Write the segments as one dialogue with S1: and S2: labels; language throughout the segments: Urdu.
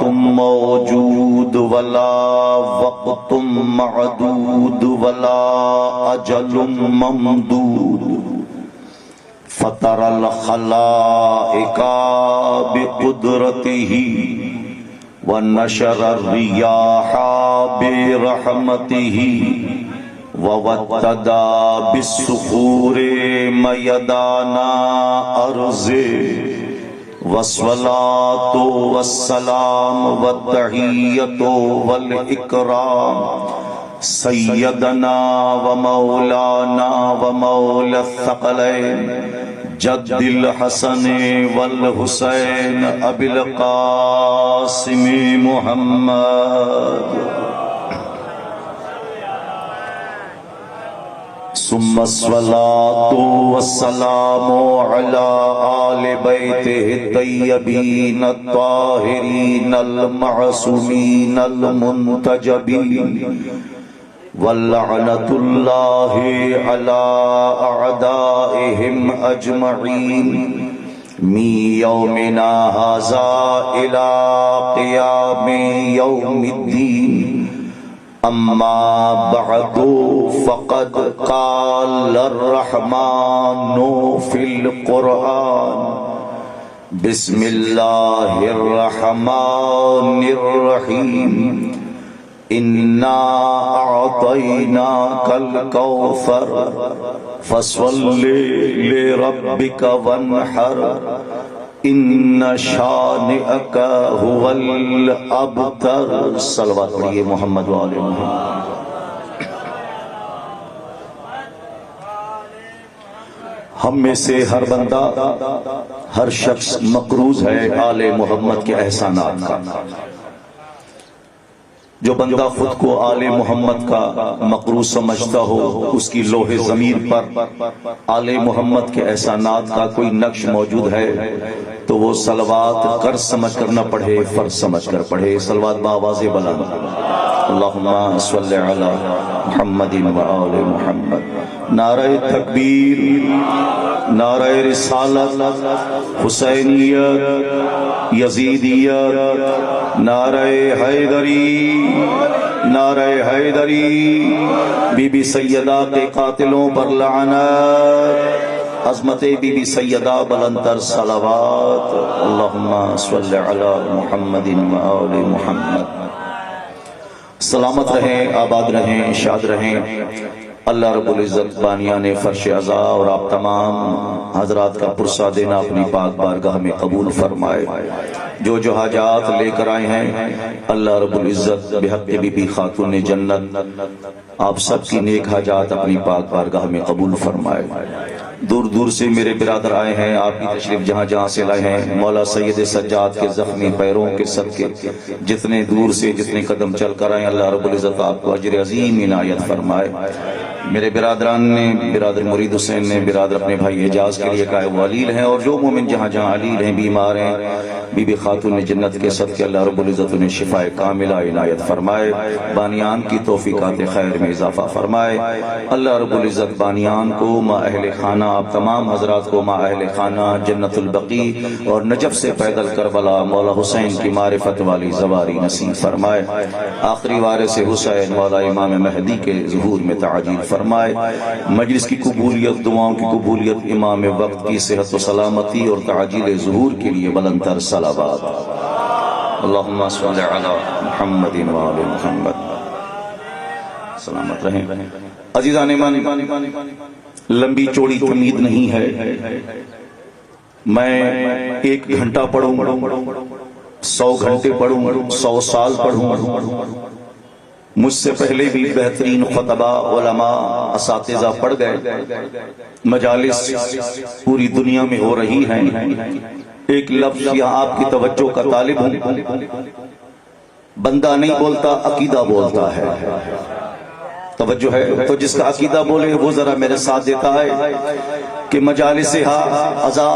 S1: موجود ولا وقت معدود ولا اجل ممدود فطر الخلائق بقدرته ونشر الرياح برحمته ووتدا بالصخور ميدان أرضه والصلاة والسلام والتحية والإكرام سيدنا ومولانا ومولى الثقلين جد الحسن والحسين أبي القاسم محمد ثم الصلاة والسلام على آل بيته الطيبين الطاهرين المعصومين المنتجبين ولعنة الله على أعدائهم أجمعين من يومنا هذا إلى قيام يوم الدين أما بعد فقد قال الرحمن في القرآن بسم الله الرحمن الرحيم إنا أعطيناك الكوثر فصل لربك وانحر إن شانئك هو الأبتر صلوات پڑھیے محمد وآل محمد. ہم میں سے ہر بندہ ہر شخص مقروض ہے آل محمد کے احسانات کا. جو بندہ خود کو آل محمد کا مقروض سمجھتا ہو اس کی لوح ضمیر پر آل محمد کے احسانات کا کوئی نقش موجود ہے تو وہ صلوات قرض سمجھ کر نہ پڑھے، فرض سمجھ کر پڑھے. صلوات بآواز بلند اللہم صلی علی محمد وآل محمد. نعرہ تکبیر، نعرہ رسالت، حسینیت، یزیدیت، نعرہ حیدری، نعرہ حیدری، بی بی سیدہ کے قاتلوں پر لعنت، عظمت بی بی سیدہ بلندر صلوات. اللہم صلی علی محمد وآل محمد. سلامت رہیں، آباد رہیں، شاد رہیں. اللہ رب العزت بانیان فرش عزا اور آپ تمام حضرات کا پرسہ دینا اپنی پاک بارگاہ میں قبول فرمائے. جو جو حاجات لے کر آئے ہیں اللہ رب العزت بحق بی بی خاتون جنت آپ سب کی نیک حاجات اپنی پاک بارگاہ میں قبول فرمائے. دور دور سے میرے برادر آئے ہیں، آپ کی تشریف جہاں جہاں سے لائے ہیں. مولا سید سجاد کے زخمی پیروں کے صدقے جتنے دور سے جتنے قدم چل کر آئے اللہ رب العزت آپ کو اجر عظیم عنایت فرمائے. میرے برادران نے، برادر مرید حسین نے، برادر اپنے بھائی حجاز کے لیے کہا وہ علیل ہیں، اور جو مومن جہاں جہاں علیل ہیں، بیمار ہیں، بی بی خاتون جنت کے صدقے اللہ رب العزت انہیں شفاء کاملہ عنایت فرمائے. بانیان کی توفیقات خیر میں اضافہ فرمائے. اللہ رب العزت بانیان کو، ماں اہل خانہ، آپ تمام حضرات کو ماں اہل خانہ جنت البقیع اور نجف سے پیدل کربلا مولا حسین کی معرفت والی زواری نصیب فرمائے. آخری وارث حسین مولا امام مہدی کے ظہور میں تعجیل فرمائے. مجلس کی قبولیت، دعاؤں کی قبولیت، امام وقت کی صحت و سلامتی اور تعجیل ظہور کے لیے بلند تر صلوات. اللہم صلی علی محمد وآل محمد. سلامت رہیں. عزیزان ایمان، لمبی چوڑی امید نہیں ہے. میں 1 گھنٹہ پڑھوں، 100 گھنٹے پڑھوں، 100 سال پڑھوں. مجھ سے پہلے بھی بہترین خطبہ، علماء، اساتذہ پڑھ گئے. مجالس پوری دنیا میں ہو رہی ہیں. ایک لفظ یہاں آپ کی توجہ کا طالب ہوں. بندہ نہیں بولتا، عقیدہ بولتا ہے. توجہ ہے تو جس کا عقیدہ بولے وہ ذرا میرے ساتھ دیتا ہے کہ مجالس عزا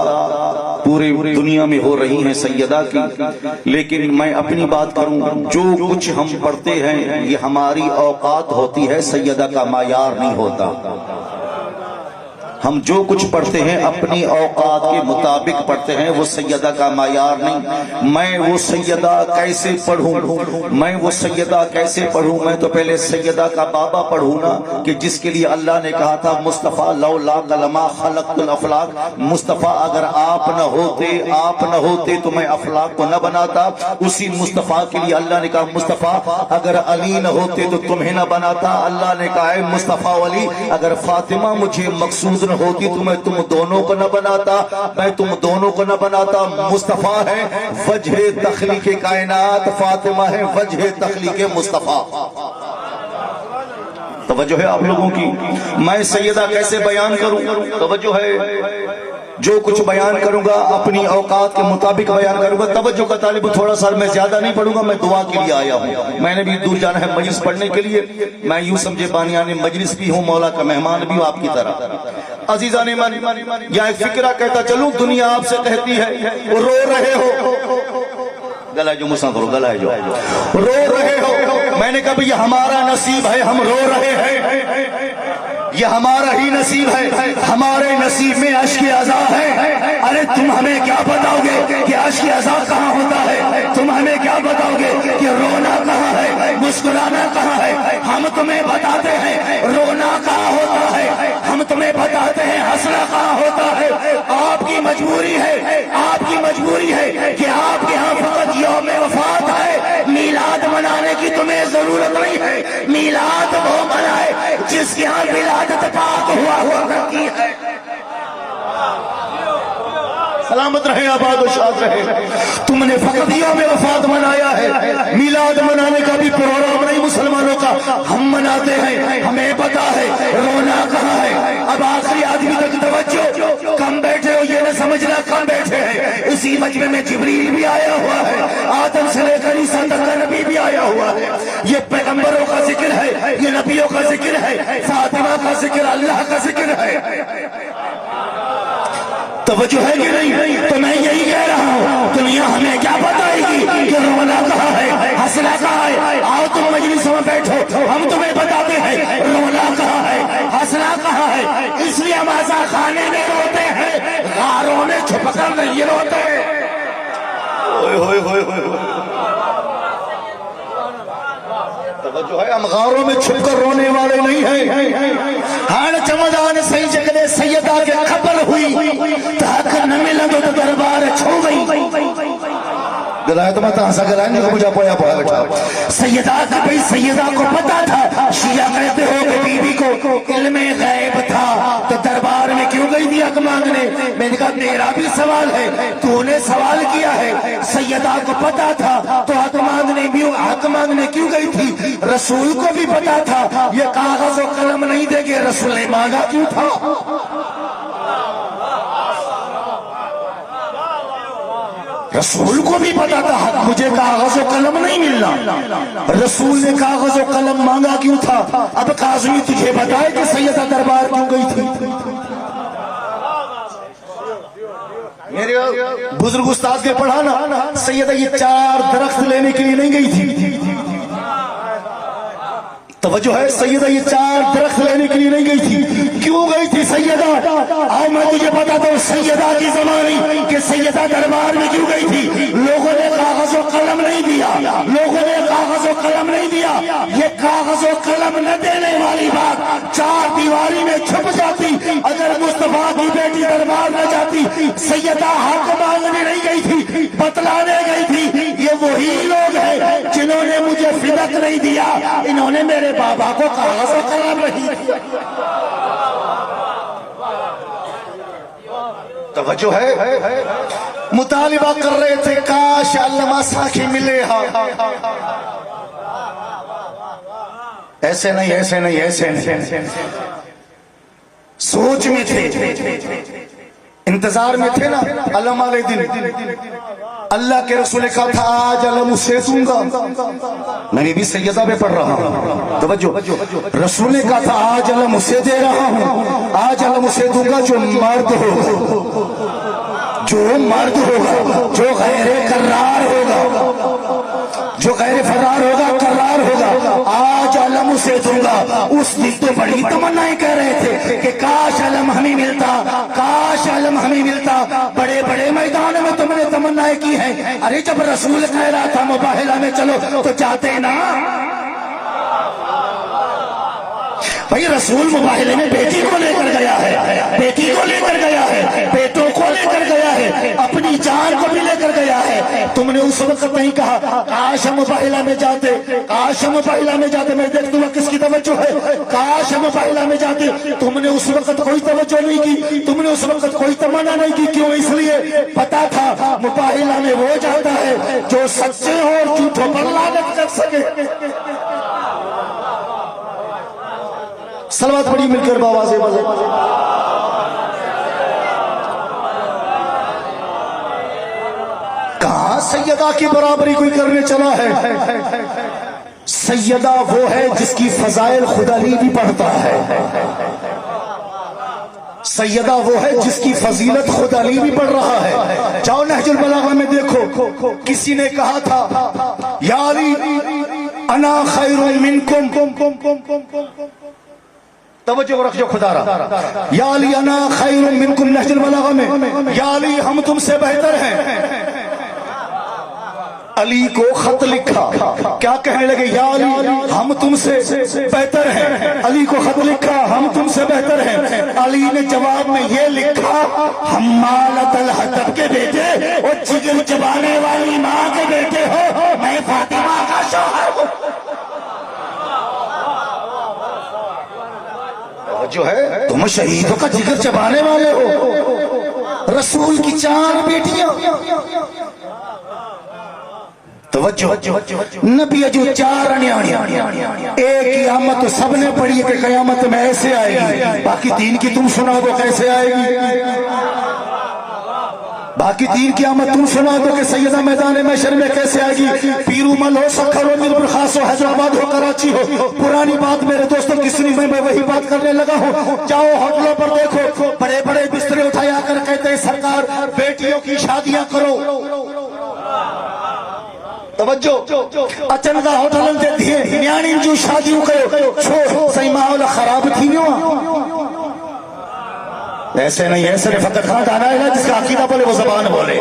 S1: پوری دنیا میں ہو رہی ہیں سیدہ کی. لیکن میں اپنی بات کروں، جو کچھ ہم پڑھتے ہیں یہ ہماری اوقات ہوتی ہے، سیدہ کا معیار نہیں ہوتا. ہم جو کچھ پڑھتے ہیں اپنی اوقات کے مطابق پڑھتے ہیں، وہ سیدہ کا معیار نہیں۔ میں وہ سیدہ کیسے پڑھوں، میں وہ سیدہ کیسے پڑھوں؟ میں تو پہلے سیدہ کا بابا پڑھوں نا، کہ جس کے لیے اللہ نے کہا تھا مصطفیٰ لولا لما خلقت الافلاق، مصطفیٰ اگر آپ نہ ہوتے تو میں افلاق کو نہ بناتا۔ اسی مصطفیٰ کے لیے اللہ نے کہا مصطفیٰ اگر علی نہ ہوتے تو تمہیں نہ بناتا۔ اللہ نے کہا ہے مصطفیٰ علی اگر فاطمہ مجھے مقصود نہ ہوتی تو میں تم دونوں کو نہ بناتا، میں تم دونوں کو نہ بناتا۔ مصطفیٰ ہے وجہ تخلیق کائنات، فاطمہ ہے وجہ تخلیق مصطفیٰ۔ توجہ ہے آپ لوگوں کی؟ میں سیدہ کیسے بیان کروں؟ توجہ ہے، جو کچھ بیان کروں گا اپنی اوقات کے مطابق بیان کروں گا۔ توجہ کا طالب تھوڑا سا میں زیادہ نہیں پڑھوں گا، میں دعا کے لیے آیا ہوں۔ میں نے بھی دور جانا ہے مجلس پڑھنے کے لیے، میں یوں سمجھے بانیان مجلس بھی ہوں، مولا کا مہمان بھی ہوں آپ کی طرح۔ عزیزان ایمان، یا ایک فکرہ کہتا چلوں، دنیا آپ سے کہتی ہے وہ رو رہے ہو، گلا جو مسا کرو، گلا جو رو رہے ہو۔ میں نے کہا یہ ہمارا نصیب ہے، ہم رو رہے ہیں، یہ ہمارا ہی نصیب ہے، ہمارے نصیب میں اشک عزا ہے۔ ارے تم ہمیں کیا بتاؤ گے کہ اشک عزا کہاں ہوتا ہے؟ تم ہمیں کیا بتاؤ گے کہ رونا کہاں ہے، مسکرانا کہاں ہے؟ ہم تمہیں بتاتے ہیں رونا کہاں ہوتا ہے، ہم تمہیں بتاتے ہیں ہنسنا کہاں ہوتا ہے۔ آپ کی مجبوری ہے، آپ کی مجبوری ہے کہ آپ کے ہاں فقط یوم وفات ہے، میلاد منانے کی تمہیں ضرورت نہیں ہے۔ میلاد وہ منائے جس کے ہاں ولادت پاک ہوا کرتی ہے۔ سلامت رہے، آباد و شاد رہے۔ تم نے فقط یوم وفات منایا ہے، میلاد منانے کا بھی پروگرام نہیں مسلمانوں کا، ہم مناتے ہیں، ہمیں پتا ہے رونا کہاں ہے۔ اب آخری آدمی تک توجہ، کم بیٹھے ہو یہ نہ سمجھنا کم بیٹھے ہیں، اسی مجمع میں جبریل بھی آیا ہوا ہے، آدم سے لے کر عیسیٰ تک کا نبی بھی آیا ہوا ہے۔ یہ پیغمبروں کا ذکر ہے، یہ نبیوں کا ذکر ہے، فاطمہ کا ذکر، اللہ کا ذکر ہے۔ توجہ ہے کہ نہیں؟ تو میں یہی کہہ رہا ہوں، دنیا ہمیں کیا بتائے گی کہ رونا کہاں ہے، ہنسنا کہاں ہے؟ آؤ تم مجلس میں بیٹھو، ہم تمہیں بتاتے ہیں رونا کہاں ہے، ہنسنا کہاں ہے۔ اس لیے ہم آزا خانے میں روتے ہیں، غاروں میں چھپ کر نہیں روتے۔ توجہ ہے، ہم غاروں میں چھپ کر رونے والے نہیں ہیں۔ ہر چمدان صحیح جگہ سیدہ کے قبر ہوئی، تحق نہ ملا تو دربار چھو گئی۔ گلائے تو میں تحسا گلائے نہیں مجھے پویا پویا بیٹھا۔ سیدہ کا بھئی سیدہ کو پتا تھا، شیعہ کہتے ہو کہ بی بی کو علم غیب تھا تو دربار میں کیوں گئی تھی حق مانگنے؟ میں نے کہا تیرا بھی سوال ہے، تو نے سوال کیا ہے۔ سیدہ کو پتا تھا تو حق مانگنے کیوں گئی تھی؟ رسول کو بھی پتا تھا یہ کاغذ و قلم نہیں دے گے، رسول نے مانگا کیوں تھا؟ رسول کو بھی پتا تھا مجھے کاغذ و قلم نہیں ملنا، رسول نے کاغذ و قلم مانگا کیوں تھا؟ اب قاضی تجھے بتائے کہ سیدہ دربار کیوں گئی تھی؟ میرے بزرگ استاد کے پڑھانا، سیدہ یہ 4 درخت لینے کے لیے نہیں گئی تھی۔ توجہ ہے، سیدہ یہ 4 درخت لینے کے لیے نہیں گئی تھی۔ کیوں گئی تھی سیدہ؟ آؤ میں تجھے بتاتا ہوں سیدہ کی زمانی کہ سیدہ دربار میں کیوں گئی تھی۔ لوگوں نے کاغذ و قلم نہیں دیا، لوگوں نے کاغذ و قلم نہیں دیا۔ یہ کاغذ و قلم نہ دینے والی بات 4 دیواری میں چھپ جاتی۔ اگر مصطفیٰ کی بیٹی دربار نہ جاتی، سیدہ حق مانگنے نہیں گئی تھی، بتلانے گئی تھی۔ یہ وہی لوگ ہیں جنہوں نے مجھے فدق نہیں دیا، انہوں نے میرے بابا کو کاغذ و قلم نہیں دیا۔ توجہ ہے، مطالبہ کر رہے تھے کاش علامہ ساکھی ملے ہاں۔ ایسے نہیں، ایسے نہیں، ایسے نہیں، سوچ میں تھے، انتظار میں تھے نا۔ علم والے دن اللہ کے رسول نے کہا تھا آج علم اسے دوں گا، میں نے بھی سیدہ پہ پڑھ رہا ہوں۔ توجہ، رسول نے کہا تھا آج علم اسے دے رہا ہوں، آج علم اسے دوں گا جو مرد ہوگا، جو مرد ہوگا، جو غیر قرار ہوگا، جو غیر فرار ہوگا، قرار ہوگا، آج علم اسے دوں گا۔ اس دن تو بڑی تمنائیں کہہ رہے تھے کہ کاش علم ہمیں ملتا
S2: جب رسول کہہ رہا تھا مباہلہ میں چلو تو جاتے نا بھائی. رسول مباہلے میں بیٹی کو لے کر گیا ہے, بیٹی کو لے کر گیا ہے, بیٹوں کو لے کر گیا ہے, اپنی جان کو بھی لے کر گیا ہے. تم نے اس وقت نہیں کہا کاش ہم مباہلہ میں جاتے, کاش ہم مباہلہ میں جاتے. میں دیکھ دوں گا کس کی توجہ ہے, کاش ہم مباہلہ میں جاتے. تم نے اس وقت کوئی توجہ نہیں کی, تم نے اس وقت کوئی تمنا نہیں کی. کیوں؟ اس لیے پتا تھا مباہلہ میں وہ جاتا ہے جو سچے ہو اور جھوٹوں پر لعنت کر سکے. صلوات پڑھی مل کر بابا سے بازے. کہاں سیدہ کی برابری کوئی کرنے چلا ہے؟ سیدہ وہ ہے جس کی فضائل خود علی بھی پڑھتا ہے. سیدہ وہ ہے جس کی فضیلت خود علی بھی پڑھ رہا ہے. جاؤ نہج البلاغہ میں دیکھو, کسی نے کہا تھا یا علی انا خیر منکم. توجہ رکھو خدا را. یا علی انا خیر منکم نہج البلاغہ میں یا علی ہم تم سے بہتر ہیں. علی کو خط لکھا, کیا کہنے لگے؟ یا علی ہم تم سے بہتر ہیں. علی کو خط لکھا ہم تم سے بہتر ہیں. علی نے جواب میں یہ لکھا حمالۃ الحطب کے بیٹے اور جگر چبانے والی ماں کے بیٹے ہو, میں فاطمہ کا شوہر ہوں. جو ہے تم شہیدوں کا جگر چبانے والے ہو. رسول کی 4 بیٹیاں, توجہ نبی جو 4 نیاڑیاں. ایک قیامت تو سب نے پڑھی کہ قیامت میں ایسے آئے گی, باقی 3 کی تم سنا دو کیسے آئے گی. باقی 3 قیامت تم سنا دو کہ سیدہ میدان محشر میں کیسے آئے گی. پیرو مل ہو, سکھر ہو, میر برخاص ہو, حیدرآباد ہو, کراچی ہو, پرانی بات میرے دوستوں کی سنی میں وہی بات کرنے لگا ہوں. جاؤ ہوٹلوں پر دیکھو, بڑے بڑے بسترے اٹھایا کر کہتے ہیں سرکار بیٹیوں کی شادیاں کرو. توجہ اچنگا ہوٹلن دے دیئے نیانی جو شادیوں کرو چھو صحیح ماحول خراب تھی نہیں. ایسے نہیں, ایسے فقط خان آنا ہے جس کا عقیدہ بولے وہ زبان بولے.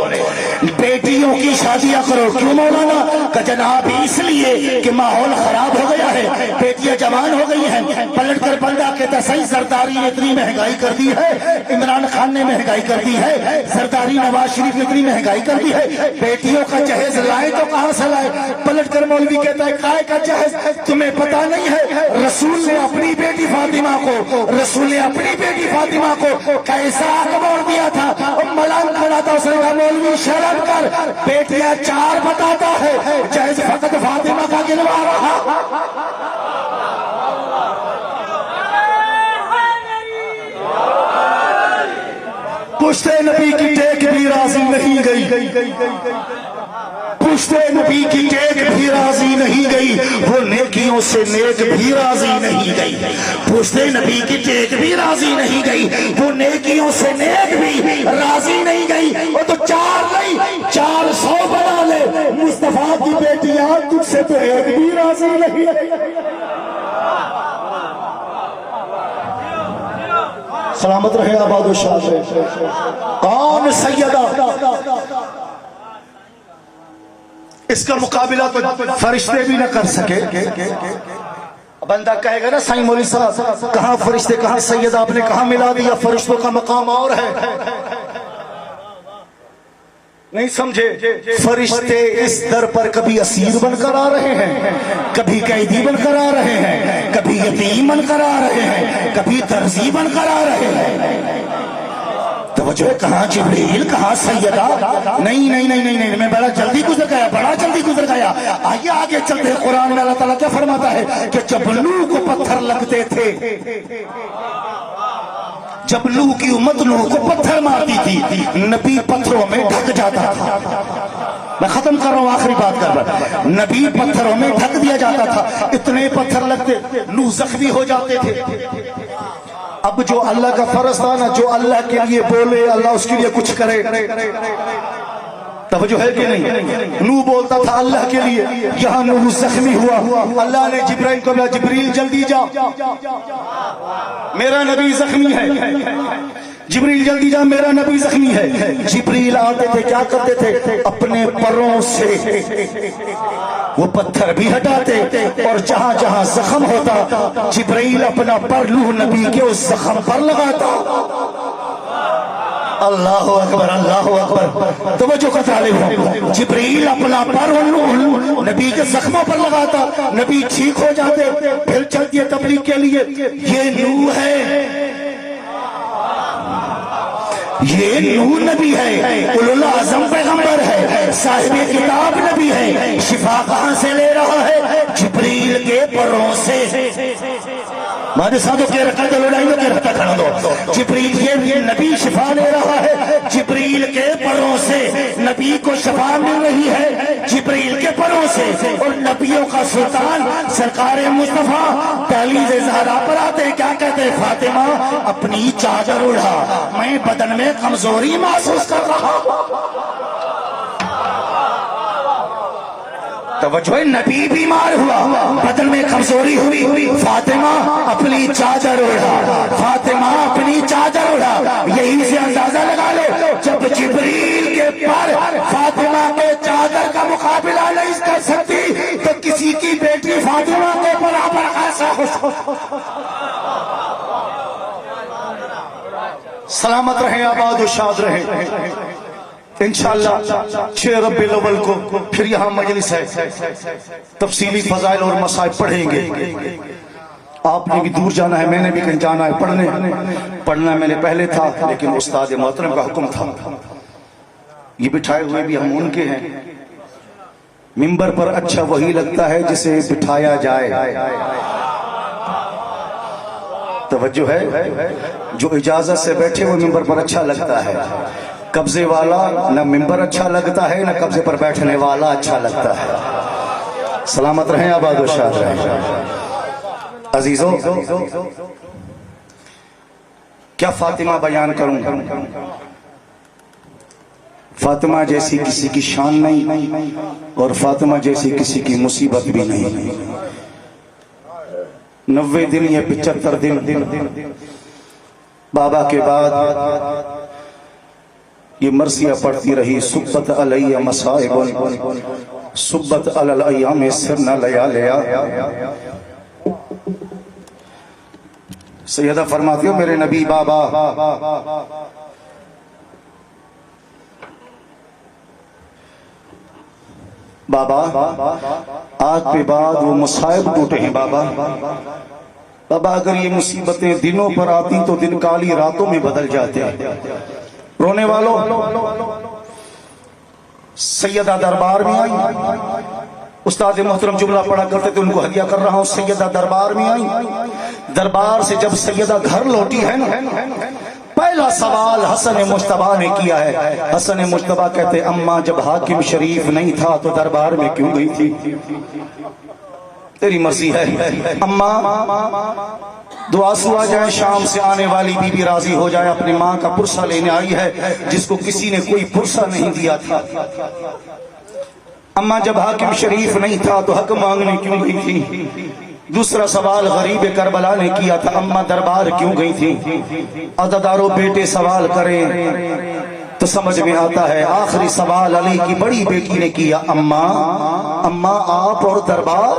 S2: بیٹیوں کی شادیاں کرو. کیوں مولانا؟ کہ جناب اس لیے کہ ماحول خراب ہو گیا ہے, بیٹیاں جوان ہو گئی ہیں. پلٹ کر بندہ کہتا صحیح زرداری نے اتنی مہنگائی کر دی ہے, عمران خان نے مہنگائی کر دی ہے, زرداری نواز شریف نے اتنی مہنگائی کر دی ہے, بیٹیوں کا جہیز لائے تو کہاں سے لائے؟ پلٹ کر مولوی کہتا ہے کائے کا جہیز تمہیں پتا نہیں ہے. رسول نے اپنی بیٹی فاطمہ کو, رسول نے اپنی بیٹی فاطمہ کو کیسا اکبر دیا تھا, ملنگ کھڑا تھا. اس نے کہا مولوی شرم کر, بیٹیاں 4 بتاتا ہے, جہیز فقط فاطمہ کا گنوا رہا. پشتے نبی کی ٹیک بھی راضی نہیں گئی, پشتے نبی کی ٹیک بھی راضی نہیں گئی, وہ نیکیوں سے نیک بھی راضی نہیں گئی. پشتے نبی کی ٹیک بھی راضی نہیں گئی, وہ نیکیوں سے نیک بھی راضی نہیں گئی. وہ تو 4 نہیں 400 بنا لے, مصطفیٰ کی بیٹیاں تجھ سے تو ایک بھی راضی نہیں. سلامت رہے آباد و شاد. کون سیدہ؟ اس کا مقابلہ تو فرشتے بھی نہ کر سکے. بندہ کہے گا نا سائیں مولی صاحب کہاں فرشتے کہاں سیدہ, آپ نے کہاں ملا دیا, فرشتوں کا مقام اور ہے. نہیں سمجھے؟ فرشتے اس در پر کبھی اسیر بن کر آ رہے ہیں, کبھی قیدی بن کر آ رہے ہیں, کبھی یتیم بن کر آ رہے ہیں, کبھی درزی بن کر آ رہے ہیں. توجہ کہاں جبریل کہاں سیدہ؟ نہیں نہیں نہیں نہیں, میں بڑا جلدی گزر گیا, بڑا جلدی گزر گیا. آئیے آگے چلتے ہیں. قرآن میں اللہ تعالیٰ کیا فرماتا ہے کہ جب نوح کو پتھر لگتے تھے, جب نوح کی امت نوح کو پتھر مارتی تھی, نبی پتھروں میں ڈھک جاتا تھا. میں ختم کر رہا ہوں, آخری بات کر رہا ہوں. نبی پتھروں میں ڈھک دیا جاتا تھا, اتنے پتھر لگتے نوح زخمی ہو جاتے تھے. اب جو اللہ کا فرض تھا نا, جو اللہ کے لیے بولے اللہ اس کے لیے کچھ کرے. توجہ ہے کہ نہیں؟ نو بولتا تھا اللہ کے لیے، یہاں نو زخمی ہوا، اللہ نے جبرائیل کو بولا جبریل جلدی جا، میرا نبی زخمی ہے، جبریل جلدی جا میرا نبی زخمی ہے۔ جبریل آتے تھے کیا کرتے تھے؟ اپنے پروں سے وہ پتھر بھی ہٹاتے اور جہاں جہاں زخم ہوتا جبریل اپنا پر لوح نبی کے اس زخم پر لگاتا۔ اللہ اکبر اللہ اکبر، توجہ کا طالب ہو، جبریل اپنا پر نبی کے زخموں پر لگاتا، نبی ٹھیک ہو جاتے، پھر چلتی ہے تبلیغ کے لیے، یہ نوح ہے، یہ نوح نبی ہے، اولو العزم پیغمبر ہے، صاحب کتاب نبی ہے، شفا کہاں سے لے رہا ہے؟ جبریل کے پروں سے۔ مارے ساتھوں کے رکھا دو لڑائی میں کے رکھا کھڑا دو، جبریل یہ نبی شفا لے رہا ہے، جبریل کے پروں سے نبی کو شفا مل رہی ہے، جبریل کے پروں سے۔ اور نبیوں کا سلطان سرکار مصطفیٰ دہلیز زہرا پر آتے کیا کہتے؟ فاطمہ اپنی چادر اڑا، میں بدن میں کمزوری محسوس کر رہا۔ توجہ، نبی بیمار ہوا، بدن میں کمزوری ہوئی، فاطمہ اپنی چادر اڑا، فاطمہ اپنی چادر اڑا۔ یہی سے اندازہ لگا لو، جب جبریل کے پر فاطمہ کے چادر کا مقابلہ نہیں کر سکتی تو کسی کی بیٹی فاطمہ کے برابر ایسا ہو۔ سلامت رہیں، آباد و شاد رہیں۔ انشاءاللہ 6 ربیع الاول کو پھر یہاں مجلس ہے، تفصیلی فضائل اور مسائل پڑھیں گے۔ آپ نے بھی دور جانا ہے، میں نے بھی کہیں جانا ہے پڑھنا میں نے پہلے تھا، لیکن استاد محترم کا حکم تھا۔ یہ بٹھائے ہوئے بھی ہم ان کے ہیں۔ منبر پر اچھا وہی لگتا ہے جسے بٹھایا جائے، توجہ ہے، جو اجازت سے بیٹھے وہ منبر پر اچھا لگتا ہے، قبضے والا نہ منبر اچھا لگتا ہے نہ قبضے پر بیٹھنے والا اچھا لگتا ہے۔ سلامت رہیں، آباد و شاد رہیں۔ عزیزو، کیا فاطمہ بیان کروں؟ فاطمہ جیسی کسی کی شان نہیں اور فاطمہ جیسی کسی کی مصیبت بھی نہیں۔ 90 دن یا 75 دن بابا کے بعد یہ مرثیہ پڑھتی رہی، صبت علیہ مصائب صبت علی الایام سرنا لیالیا۔ سیدہ فرماتی ہو میرے نبی بابا آج پہ بعد وہ مصائب ٹوٹے ہیں بابا۔ اگر یہ مصیبتیں دنوں پر آتی تو دن کالی راتوں میں بدل جاتے ہیں۔ رونے والوں، سیدہ دربار میں آئی، استاد محترم جملہ پڑھا کرتے تھے، ان کو ہدیہ کر رہا ہوں۔ سیدہ دربار میں آئی، دربار سے جب سیدہ گھر لوٹی ہے نا، پہلا سوال حسن مجتبیٰ نے کیا ہے۔ حسن مجتبیٰ کہتے اماں جب حاکم شریف نہیں تھا تو دربار میں کیوں گئی تھی؟ تیری مرضی ہے اماں، دعا سوا جائے، شام سے آنے والی بی بی راضی ہو جائے، اپنی ماں کا پرسہ لینے آئی ہے جس کو کسی نے کوئی پرسہ نہیں دیا تھا۔ اماں جب حاکم شریف نہیں تھا تو حق مانگنے کیوں گئی تھی؟ دوسرا سوال غریب کربلا نے کیا تھا، اماں دربار کیوں گئی تھی؟ عزادارو بیٹے سوال کریں تو سمجھ میں آتا ہے۔ آخری سوال علی کی بڑی بیٹی نے کیا، اماں آپ اور دربار،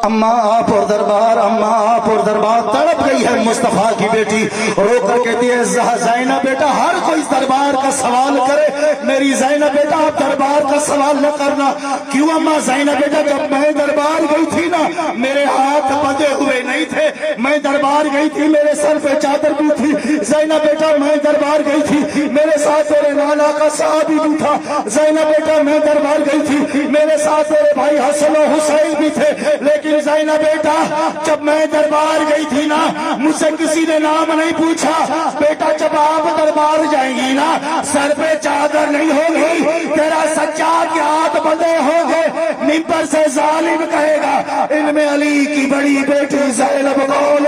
S2: اماں آپ اور دربار، اماں آپ اور دربار۔ تڑپ گئی ہے مصطفیٰ کی بیٹی، رو کر کہتی ہے زینب بیٹا ہر کوئی دربار کا سوال کرے، میری زینب بیٹا آپ دربار کا سوال نہ کرنا۔ کیوں اماں؟ زینب بیٹا جب میں دربار گئی تھی نا، میرے ہاتھ بندھے ہوئے نہیں تھے، میں دربار گئی تھی میرے سر پہ چادر بھی تھی۔ زینب بیٹا میں دربار گئی تھی، میرے ساتھ میرے نانا کا صحابی بھی تھا۔ زینب بیٹا میں دربار گئی تھی، میرے ساتھ میرے بھائی حسن و حسین بھی تھے، لیکن زینب بیٹا جب میں دربار گئی تھی نا، مجھ سے کسی نے نام نہیں پوچھا۔ بیٹا جب آپ دربار جائیں گی نا، سر پہ چادر نہیں ہوگی، تیرا سجاد کے ہاتھ بندھے ہوں گے، منبر سے ظالم کہے گا ان میں علی کی بڑی بیٹی زینب کون؟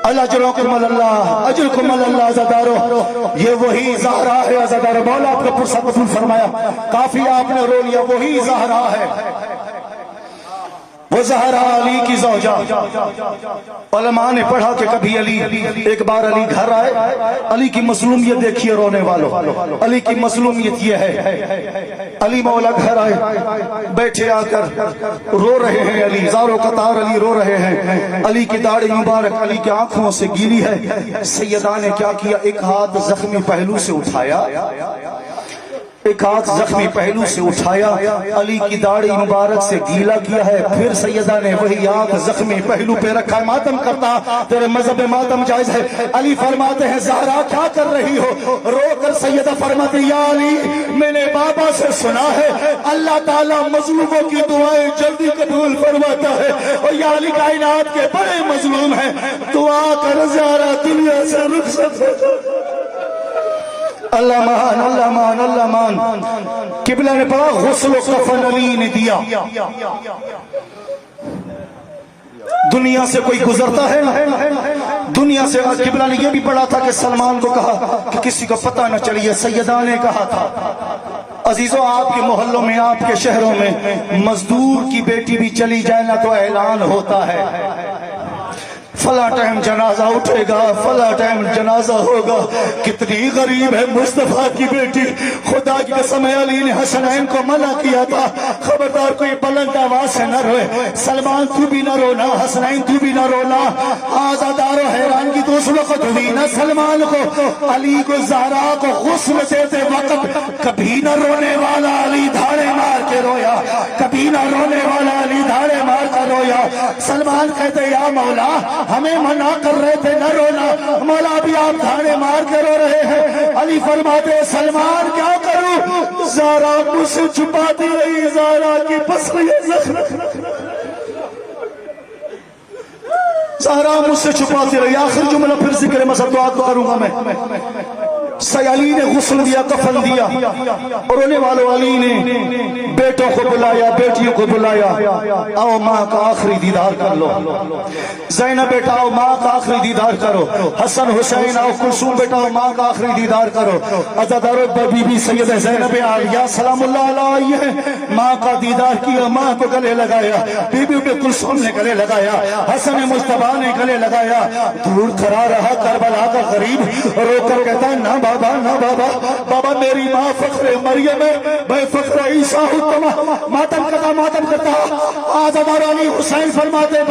S2: اجرکم اللہ اجرکم اللہ عزادارو، یہ وہی زہرا ہے عزادارو، مولا آپ کا پرسہ قبول فرمایا، کافی آپ نے رو لیا، وہی زہرا ہے، وہ زہرا علی کی زوجہ۔ علماء نے پڑھا کہ کبھی علی ایک بار علی گھر آئے، علی کی مظلومیت دیکھیے رونے والوں، علی کی مظلومیت یہ ہے، علی مولا گھر آئے، بیٹھے آ کر رو رہے ہیں، علی زارو قطار علی رو رہے ہیں، علی کی داڑھی مبارک علی کی آنکھوں سے گیلی ہے۔ سیدہ نے کیا کیا، ایک ہاتھ زخمی پہلو سے اٹھایا، ایک ہاتھ زخمی پہلو سے اٹھایا، علی کی داڑھی مبارک سے گیلا کیا ہے، پھر سیدہ نے وہی ہاتھ زخمی پہلو پہ رکھا ہے۔ ماتم کرتا تیرے مذہب میں ماتم جائز ہے۔ علی فرماتے ہیں زہرا کیا کر رہی ہو؟ رو کر سیدہ فرماتے یا علی میں نے بابا سے سنا ہے اللہ تعالیٰ مظلوموں کی دعائیں جلدی قبول فرماتا ہے، اور یا علی کائنات کے بڑے مظلوم ہیں، دعا کر زہرا دنیا سے رخصت ہو جائے۔ اللہ مان اللہ مان اللہ مان۔ قبلہ نے پڑھا غسل و کفن علی نے دیا۔ دنیا سے کوئی گزرتا ہے دنیا سے، قبلہ نے یہ بھی پڑھا تھا کہ سلمان کو کہا کہ کسی کو پتہ نہ چلیے، سیدہ نے کہا تھا عزیزوں آپ کے محلوں میں آپ کے شہروں میں مزدور کی بیٹی بھی چلی جائے نا تو اعلان ہوتا ہے فلاں ٹائم جنازہ اٹھے گا، فلاں ٹائم جنازہ ہوگا۔ کتنی غریب ہے مصطفیٰ کی بیٹی، خدا کی قسم علی نے حسنین کو منع کیا تھا خبردار کوئی بلند آواز سے نہ روئے، سلمان تو بھی نہ رونا، حسنین تو بھی نہ رونا۔ آزادار و حیران کی دوسروں کو دھوی نہ سلمان کو، علی کو زہرا کو غسل دیتے وقت کبھی نہ رونے والا علی دھاڑے مار کے رویا، کبھی نہ رونے والا علی دھاڑے مار کر رویا۔ سلمان کہتے یا مولا ہمیں منع کر رہے تھے نہ رونا، مولا بھی آپ دھاڑے مار کے رو رہے ہیں۔ علی فرماتے سلمان کیا کروں، زہرا مجھ سے چھپاتی رہی، زہرا کی پسلی زخم، زہرا مجھ سے چھپاتی رہی۔ آخر جملہ پھر ذکر مسئلہ دعا تو کروں گا میں۔ علی نے غسل دیا، کفن دیا، اور رونے والوں علی نے بیٹوں کو بلایا، بیٹیوں کو بلایا، آؤ ماں کا آخری دیدار کر لو، زینب بیٹا آؤ ماں کا آخری دیدار کرو، حسن حسین آؤ، کلثوم بیٹا آؤ ماں کا آخری دیدار کرو۔ عزادارو بی بی سید زینب عالیہ سلام اللہ علیہ ہے، ماں کا دیدار کیا، ماں کو گلے لگایا، بی بی کلثوم نے گلے لگایا، حسن مصطفیٰ نے گلے لگایا۔ دور کھڑا رہا کربلا کا غریب، رو کر کہتا نہ بابا نہ بابا، بابا میری ماں فخر مریم ہے، میں فخر عیسیٰ ہوں، ماتم کرتا۔ آزادار علی حسین فرماتے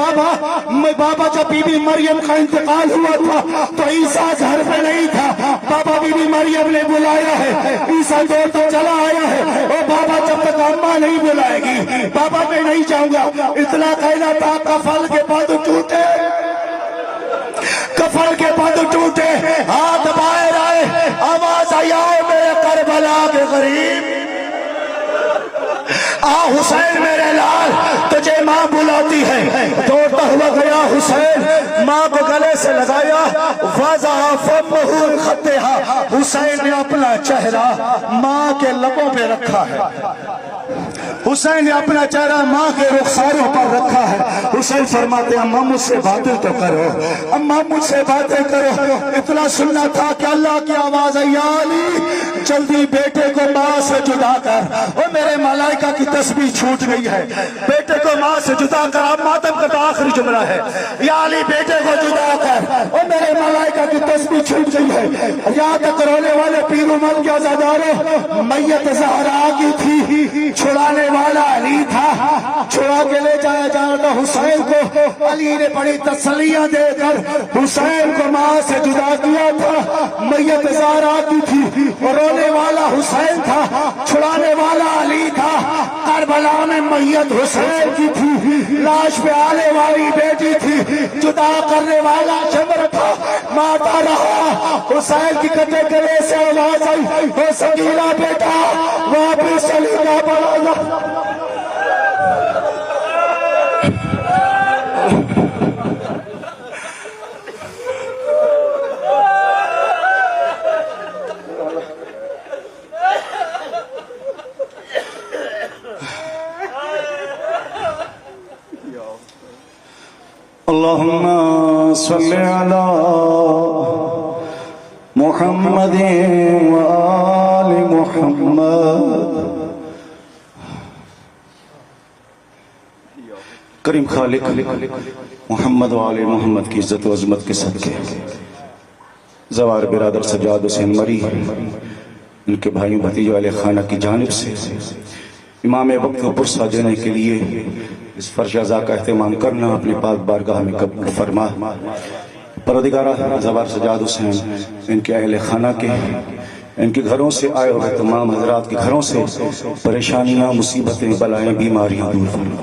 S2: بابا جب بی بی مریم کا انتقال ہوا تھا تو عیسیٰ گھر پہ نہیں تھا، بابا بی بی مریم نے بلایا ہے، عیسیٰ دور تو چلا آیا ہے، اور بابا جب تک اماں نہیں بلائے گی بابا میں نہیں جاؤں گا۔ اطلاع کہنا تھا کفل کے بعد ٹوٹے، کفل کے بعد ٹوٹے، ہاتھ باہر آئے، آواز آئی آؤ میرے کربلا کے غریب، آ حسین میرے لال تجھے ماں بلاتی ہے۔ دوڑتا ہوا گیا حسین، ماں کو گلے سے لگایا، وضع فمہ خطہا، حسین نے اپنا چہرہ ماں کے لبوں پہ رکھا ہے، حسین نے اپنا چہرہ ماں کے رخساروں پر رکھا ہے۔ حسین فرماتے اماں مجھ سے باتیں تو کرو، اماں مجھ سے باتیں کرو۔ اتنا سننا تھا کہ اللہ کی آواز آئی علی جلدی بیٹے کو ماں سے جدا کر، اور میرے ملائکہ کی تسبیح چھوٹ گئی ہے، بیٹے کو ماں سے جدا کر۔ اب ماتم کا تو آخری جملہ ہے یا علی بیٹے کو جدا کر، اور میرے ملائکہ کی تسبیح چھوٹ گئی ہے۔ یہاں تک رونے والے پیر امت کے عزاداروں، میت زہرا کی تھی، چھڑانے والا علی تھا، چھڑا کے لے جایا جاتا حسین کو۔ علی نے بڑی تسلیاں دے کر حسین کو ماں سے جدا کیا تھا، میت زہرا کی تھی، اور رونے والا حسین تھا، چھڑانے والا علی تھا۔ کربلا میں میت حسین کی تھی، لاش پہ آنے والی بیٹی تھی، جدا کرنے والا چمر تھا، ماتا رہا۔ حسین کی کٹے گلے سے آواز آئی او سکینہ بیٹا واپس چلی جا پڑا۔ اللهم
S3: صل على محمد وآل محمد. کریم خالق محمد و آل محمد کی عزت و عظمت کے صدقے زوار برادر سجاد حسین مری ان کے بھائیوں بھتیجوں اہل خانہ کی جانب سے امام وقت کو پرسہ دینے کے لیے اس فرش عزا کا اہتمام کرنا اپنے پاک بارگاہ میں قبول فرما. پروردگارہ زوار سجاد حسین ان کے اہل خانہ کے ان کے گھروں سے آئے ہوئے تمام حضرات کے گھروں سے پریشانیاں مصیبتیں بلائیں بیماریاں دور فرما.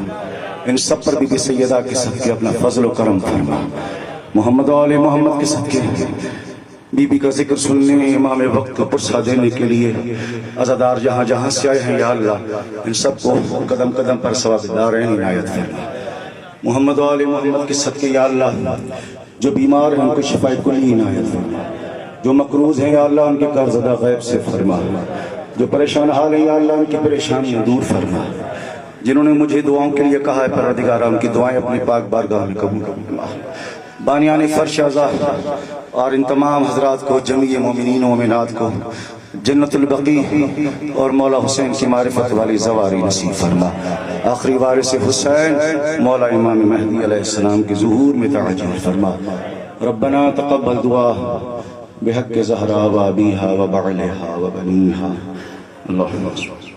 S3: ان سب پر بی بی سیدہ کے صدقے اپنا فضل و کرم فرما. محمد و آل محمد کے صدقے بی بی کا ذکر سننے امام وقت کو پرسہ دینے کے لیے عزادار جہاں جہاں سے آئے ہیں یا اللہ ان سب کو قدم قدم پر ثواب دارین عنایت فرما. محمد و آل محمد کے صدقے یا اللہ جو بیمار ہیں ان کو شفاء کلی عنایت فرما. جو مقروض ہیں یا اللہ ان کے قرض ادا غیب سے فرما. جو پریشان حال ہیں یا اللہ ان کی پریشانیاں دور فرما. جنہوں نے مجھے دعاؤں کے لیے کہا ہے پروردگارہ ان کی دعائیں اپنی پاک بارگاہ میں قبول فرما. بانیان فرش عزا اور ان تمام حضرات کو جمیع مومنین و مومنات کو جنت البقیع اور مولا حسین کی معرفت والی زواری نصیب فرما. آخری وارث حسین مولا امام مہدی علیہ السلام کے ظہور میں تعجیل فرما. ربنا تقبل دعا بحق زہرا و ابیہا و بعلہا و بنیہا. اللہم صل